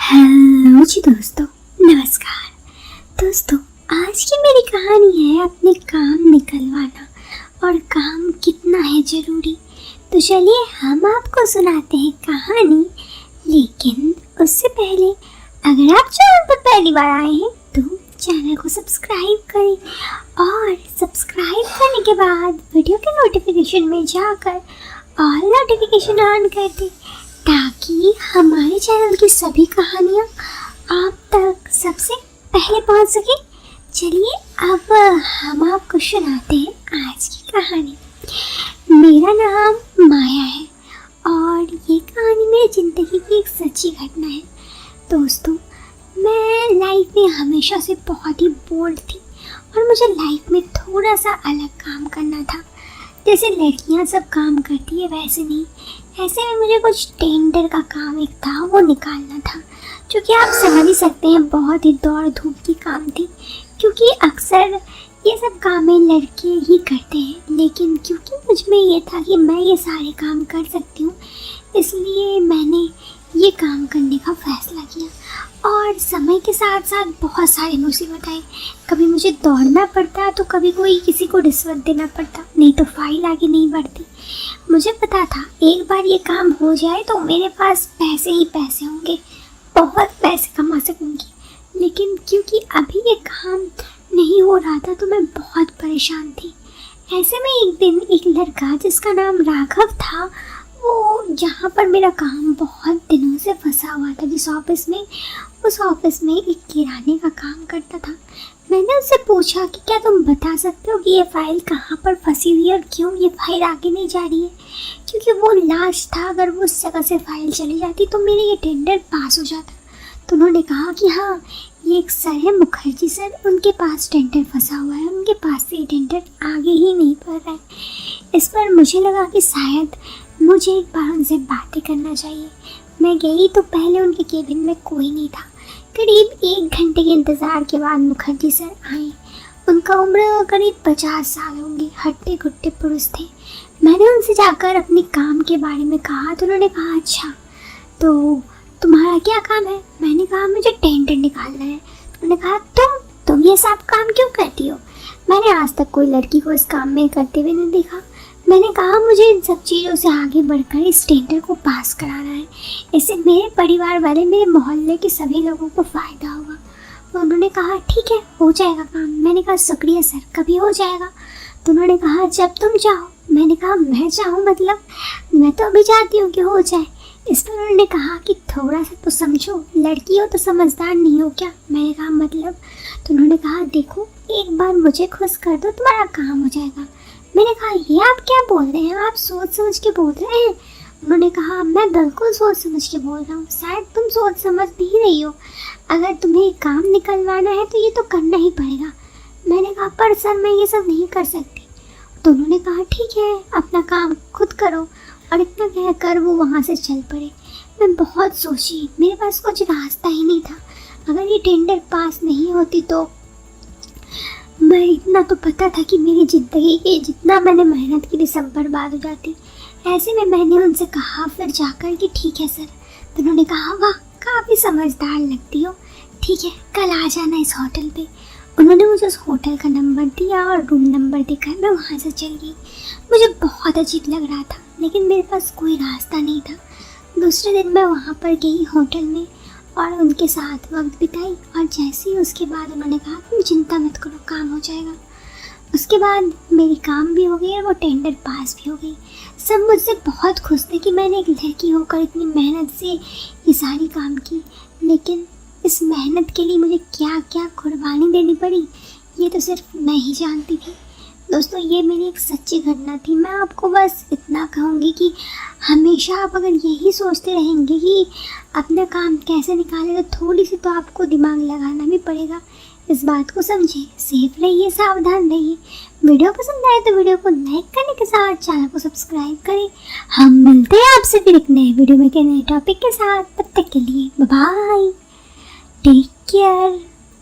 Hello जी दोस्तों, नमस्कार। दोस्तों, आज की मेरी कहानी है अपने काम निकलवाना और काम कितना है ज़रूरी। तो चलिए हम आपको सुनाते हैं कहानी। लेकिन उससे पहले अगर आप चैनल पर पहली बार आए हैं तो चैनल को सब्सक्राइब करें और सब्सक्राइब करने के बाद वीडियो के नोटिफिकेशन में जाकर ऑल नोटिफिकेशन ऑन कर दें ताकि हमारे चैनल की सभी कहानियाँ आप तक सबसे पहले पहुँच सके। चलिए अब हम आपको सुनाते हैं आज की कहानी। मेरा नाम माया है और ये कहानी मेरी ज़िंदगी की एक सच्ची घटना है। दोस्तों, मैं लाइफ में हमेशा से बहुत ही बोल्ड थी और मुझे लाइफ में थोड़ा सा अलग काम करना था। जैसे लड़कियां सब काम करती है वैसे नहीं, ऐसे में मुझे कुछ टेंडर का काम एक था वो निकालना था, जो कि आप समझ ही सकते हैं बहुत ही दौड़ धूप की काम थी, क्योंकि अक्सर ये सब कामें लड़के ही करते हैं। लेकिन क्योंकि मुझ में ये था कि मैं ये सारे काम कर सकती हूँ, इसलिए मैंने ये काम करने का फैसला किया। और समय के साथ साथ बहुत सारी मुसीबत आई। कभी मुझे दौड़ना पड़ता तो कभी कोई किसी को रिश्वत देना पड़ता, नहीं तो फाइल आगे नहीं बढ़ती। मुझे पता था एक बार ये काम हो जाए तो मेरे पास पैसे ही पैसे होंगे, बहुत पैसे कमा सकूंगी। लेकिन क्योंकि अभी ये काम नहीं हो रहा था तो मैं बहुत परेशान थी। ऐसे में एक दिन एक लड़का जिसका नाम राघव था, वो जहाँ पर मेरा काम बहुत दिनों से फंसा हुआ था, जिस ऑफिस में, उस ऑफिस में एक किराने का काम करता था। मैंने उससे पूछा कि क्या तुम बता सकते हो कि ये फाइल कहाँ पर फंसी हुई है और क्यों ये फाइल आगे नहीं जा रही है, क्योंकि वो लास्ट था, अगर वो उस जगह से फाइल चली जाती तो मेरे ये टेंडर पास हो जाता। तो उन्होंने कहा कि हाँ, ये एक सर है मुखर्जी सर, उनके पास टेंडर फंसा हुआ है, उनके पास से ये टेंडर आगे ही नहीं बढ़ रहा है। इस पर मुझे लगा कि शायद मुझे एक बार उनसे बातें करना चाहिए। मैं गई तो पहले उनके केबिन में कोई नहीं था। करीब 1 घंटे के इंतज़ार के बाद मुखर्जी सर आए। उनका उम्र करीब 50 साल होंगे, हट्टे घुट्टे पुरुष थे। मैंने उनसे जाकर अपने काम के बारे में कहा तो उन्होंने कहा, अच्छा तो तुम्हारा क्या काम है? मैंने कहा मुझे टेंडर निकालना है। उन्होंने कहा तुम ये सब काम क्यों करती हो? मैंने आज तक कोई लड़की को इस काम में करते हुए नहीं देखा। मैंने कहा मुझे इन सब चीज़ों से आगे बढ़कर इस टेंडर को पास कराना है, इससे मेरे परिवार वाले, मेरे मोहल्ले के सभी लोगों को फ़ायदा होगा। तो उन्होंने कहा ठीक है, हो जाएगा काम। मैंने कहा शुक्रिया सर, कभी हो जाएगा? तो उन्होंने कहा जब तुम चाहो। मैंने कहा मैं चाहूँ मतलब? मैं तो अभी चाहती हूँ कि हो जाए। इस पर उन्होंने कहा कि थोड़ा सा तो समझो, लड़की हो तो समझदार नहीं हो क्या? मैंने कहा मतलब? तो उन्होंने कहा देखो, एक बार मुझे खुश कर दो, तुम्हारा काम हो जाएगा। मैंने कहा ये आप क्या बोल रहे हैं, आप सोच समझ के बोल रहे हैं? उन्होंने कहा मैं बिल्कुल सोच समझ के बोल रहा हूँ, शायद तुम सोच समझ नहीं रही हो। अगर तुम्हें काम निकलवाना है तो ये तो करना ही पड़ेगा। मैंने कहा पर सर मैं ये सब नहीं कर सकती। तो उन्होंने कहा ठीक है, अपना काम खुद करो। और इतना कहकर वो वहाँ से चल पड़े। मैं बहुत सोची, मेरे पास कुछ रास्ता ही नहीं था। अगर ये टेंडर पास नहीं होती तो मैं, इतना तो पता था कि मेरी ज़िंदगी की जितना मैंने मेहनत की थी सब बर्बाद हो जाती। ऐसे में मैंने उनसे कहा फिर जाकर कि ठीक है सर। तो उन्होंने कहा वाह, काफ़ी समझदार लगती हो, ठीक है कल आ जाना इस होटल पे। उन्होंने मुझे उस होटल का नंबर दिया और रूम नंबर देकर मैं वहाँ से चल गई। मुझे बहुत अजीब लग रहा था, लेकिन मेरे पास कोई रास्ता नहीं था। दूसरे दिन मैं वहाँ पर गई होटल में और उनके साथ वक्त बिताई। और जैसे ही उसके बाद उन्होंने कहा तुम चिंता मत करो, काम हो जाएगा। उसके बाद मेरी काम भी हो गई और वो टेंडर पास भी हो गई। सब मुझसे बहुत खुश थे कि मैंने एक लड़की होकर इतनी मेहनत से ये सारी काम की। लेकिन इस मेहनत के लिए मुझे क्या क्या कुर्बानी देनी पड़ी, ये तो सिर्फ मैं ही जानती थी। दोस्तों, ये मेरी एक सच्ची घटना थी। मैं आपको बस इतना कहूँगी कि हमेशा आप अगर यही सोचते रहेंगे कि अपना काम कैसे निकालें, तो थोड़ी सी तो आपको दिमाग लगाना भी पड़ेगा। इस बात को समझें, सेफ रहिए, सावधान रहिए। वीडियो पसंद आए तो वीडियो को लाइक करने के साथ चैनल को सब्सक्राइब करें। हम मिलते हैं आपसे फिर एक नए वीडियो में, एक नए टॉपिक के साथ। तब तक के लिए बाय बाय, टेक केयर।